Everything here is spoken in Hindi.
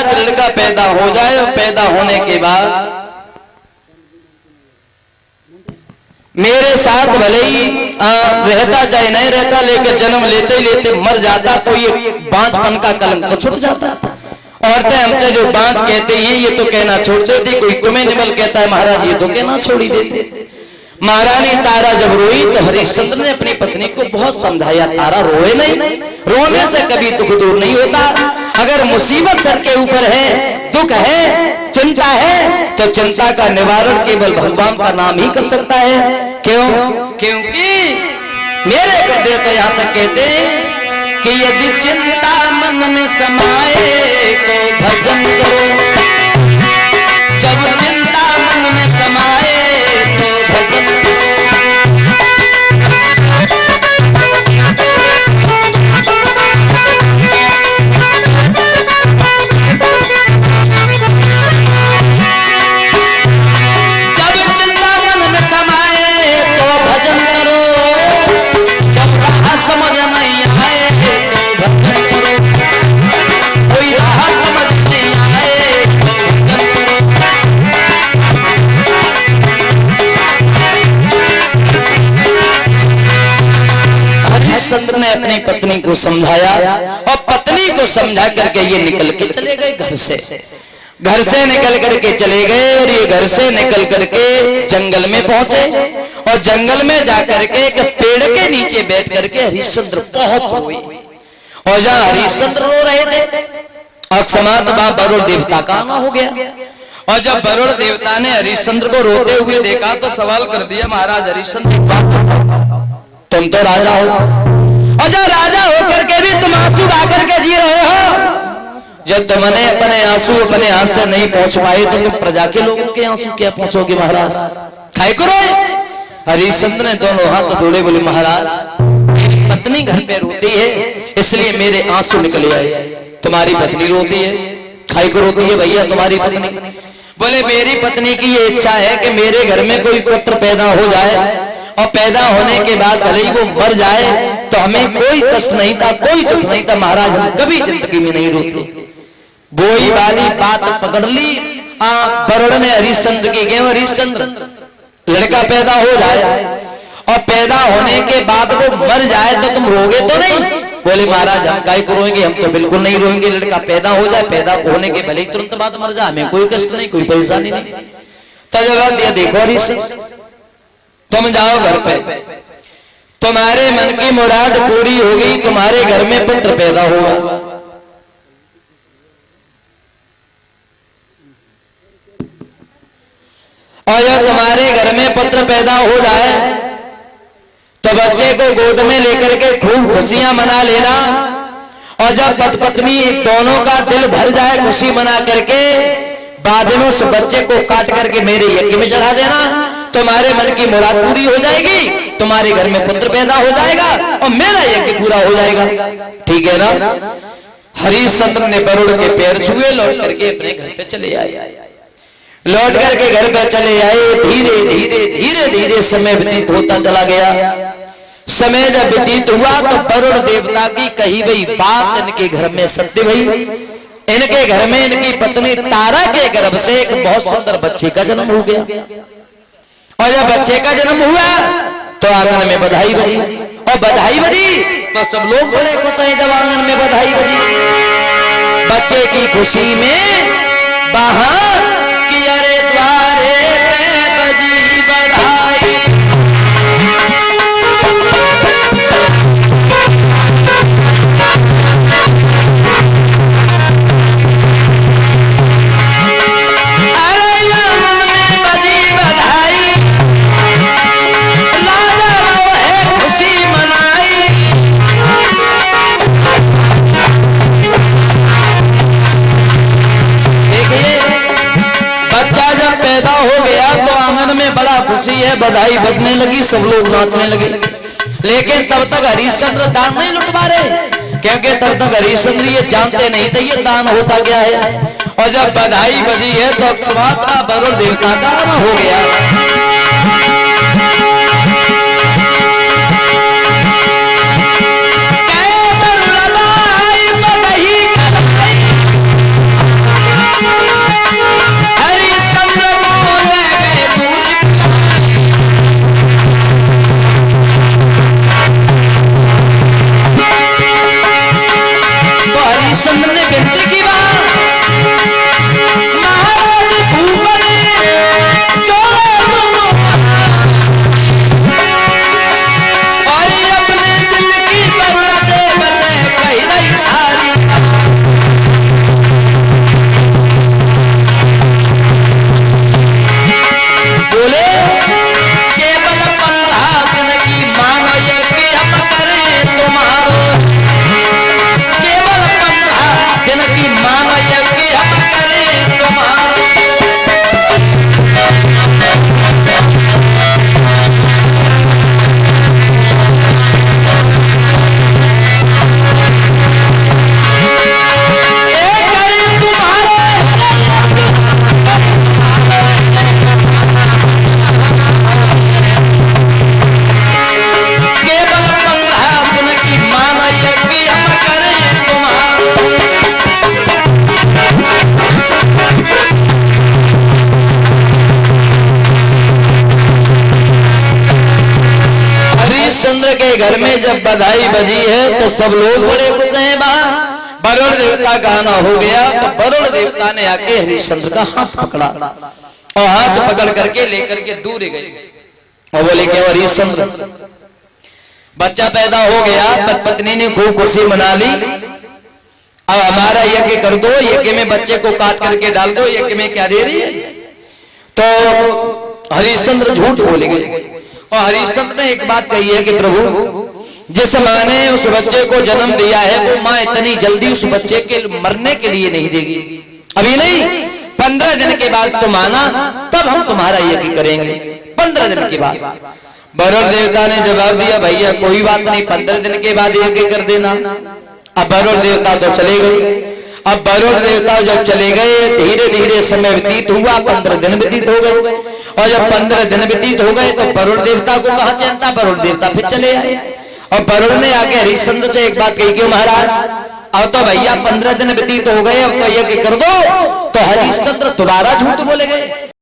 महाराज लड़का पैदा हो जाए और पैदा होने के बाद मेरे साथ भले ही रहता चाहे नहीं रहता, लेकिन जन्म लेते लेते मर जाता तो ये बांझपन का कलंक तो छूट जाता। औरतें हमसे जो बांझ कहते हैं ये तो कहना छोड़ देती, कोई तुम्हें निबल कहता है महाराज ये तो कहना छोड़ ही देते। महारानी तारा जब रोई तो हरिश्चंद्र ने अपनी पत्नी को बहुत समझाया, तारा रोए नहीं, रोने से कभी दुख दूर नहीं होता। अगर मुसीबत सर के ऊपर है, दुख है, चिंता है, तो चिंता का निवारण केवल भगवान का नाम ही कर सकता है। क्यों? क्योंकि मेरे गुरुदेव तो यहाँ तक कहते हैं कि यदि चिंता मन में समाए तो भजन करो, जब चिंता मन में समाए तो भजन करो। समझ नहीं आए तो भजन करो, कोई राह समझ नहीं आए तो भजन करो। हरिश्चंद्र ने अपनी पत्नी को समझाया और पत्नी को समझा करके ये निकल के चले गए घर से निकल करके चले गए। और ये घर से निकल करके जंगल में पहुंचे और जंगल में जाकर के एक पेड़ के नीचे बैठ करके हरिश्चंद्र बहुत रोए। और जहां हरिश्चंद्र रो रहे थे अकस्मात वहां वरुण देवता का आना हो गया। और जब वरुण देवता ने हरिश्चंद्र को रोते हुए देखा तो सवाल कर दिया, महाराज हरिश्चंद्र तुम तो राजा हो, और जब राजा होकर के भी तुम आंसू बहा करके जी रहे हो, जब तुमने अपने आंसू अपने हाथ से नहीं पहुंच पाए तो तुम प्रजा के लोगों के आंसू क्या पहुंचोगे महाराज, खाए करो। हरिश्चंद्र ने दोनों हाथ जोड़े, बोले महाराज मेरी पत्नी घर पे रोती है इसलिए मेरे आंसू निकले आए, तुम्हारी पत्नी रोती है, खाई को रोती है भैया तुम्हारी पत्नी। बोले मेरी पत्नी की ये इच्छा है कि मेरे घर में कोई पुत्र पैदा हो जाए और पैदा होने के बाद भले ही वो मर जाए तो हमें कोई कष्ट नहीं था, कोई दुख नहीं था महाराज, हम कभी जिंदगी में नहीं रोते। वही वाली बात पकड़ ली वरुण ने हरिश्चंद्र की, गए हरिश्चंद्र लड़का पैदा हो जाए और पैदा होने के बाद वो मर जाए तो तुम रोगे तो नहीं? बोले महाराज हम काहे को रोएंगे, हम तो बिल्कुल नहीं रोएंगे, लड़का पैदा हो जाए, पैदा होने के भले ही तुरंत बाद मर जाए, हमें कोई कष्ट नहीं, कोई परेशानी नहीं। तो जवाब दिया, देखो हरिश्चंद्र तुम जाओ घर पे, तुम्हारे मन की मुराद पूरी हो गई, तुम्हारे घर में पुत्र पैदा हुआ। और जब तुम्हारे घर में पुत्र पैदा हो जाए तो बच्चे को गोद में लेकर के खूब खुशियां मना लेना। और जब पति पत्नी दोनों का दिल भर जाए खुशी मना करके, बाद में उस बच्चे को काट करके मेरे यज्ञ में चढ़ा देना, तुम्हारे मन की मुराद पूरी हो जाएगी, तुम्हारे घर में पुत्र पैदा हो जाएगा और मेरा यज्ञ पूरा हो जाएगा। ठीक है ना? हरिश्चंद्र ने वरुण के पैर छुए, लौट करके अपने घर पे चले आए। लौट करके घर पर चले आए, धीरे धीरे धीरे धीरे समय व्यतीत होता चला गया। समय जब व्यतीत हुआ तो वरुण देवता की कही गई बात इनके घर में सत्य हुई। इनके घर में इनकी पत्नी तारा के गर्भ से एक बहुत सुंदर बच्चे का जन्म हो गया। और जब बच्चे का जन्म हुआ तो आंगन में बधाई बजी, और बधाई बजी तो सब लोग बड़े खुश हैं। जब आंगन में बधाई बजी, बच्चे की खुशी में बाहर कि अरे द्वारे पे बजी बधाई, अरे यमन में बजी बधाई, राजा वो है खुशी मनाई। देखिए बच्चा जब पैदा हो गया तो आंगन में बड़ा खुशी है, बधाई बजने लगी, सब लोग नाचने लगे। लेकिन तब तक हरिश्चंद्र दान नहीं लुटवा रहे, क्योंकि तब तक हरिश्चंद्र ये जानते नहीं थे ये दान होता क्या है। और जब बधाई बजी है तो अकस्मात वरुण देवता का आना हो गया। हरिश्चंद्र के घर में जब बधाई बजी है तो सब लोग बड़े खुश हैं। वहां वरुण देवता का आना हो गया तो वरुण देवता ने आके हरिश्चंद्र का हाथ पकड़ा और हाथ पकड़ करके लेकर के दूर गए और बोले कि हरिश्चंद्र, बच्चा पैदा हो गया, पत्नी ने खूब खुशी मना ली, अब हमारा यज्ञ कर दो, यज्ञ में बच्चे को काट करके डाल दो, यज्ञ में क्या दे रही है। तो हरिश्चंद्र झूठ बोले गए और हरिश्चंद्र ने एक बात कही है कि प्रभु, जिस माँ ने उस बच्चे को जन्म दिया है वो माँ इतनी जल्दी उस बच्चे के मरने के लिए नहीं देगी, अभी नहीं, 15 दिन के बाद तुम आना, तब हम तुम्हारा यज्ञ करेंगे, 15 दिन के बाद। वरुण देवता ने जवाब दिया, भैया कोई बात नहीं, 15 दिन के बाद यज्ञ कर देना। अब वरुण देवता तो चले गए। अब वरुण देवता जब चले गए, धीरे धीरे समय व्यतीत हुआ, 15 दिन व्यतीत हो गए और जब 15 दिन व्यतीत हो गए तो वरुण देवता को कहाँ चैन था, वरुण देवता फिर चले आए और वरुण ने आके हरिश्चंद्र से एक बात कही, क्यों महाराज, अब तो भैया 15 दिन व्यतीत हो गए, अब तो यज्ञ कर दो। तो हरिश्चंद्र दोबारा झूठ बोले गए।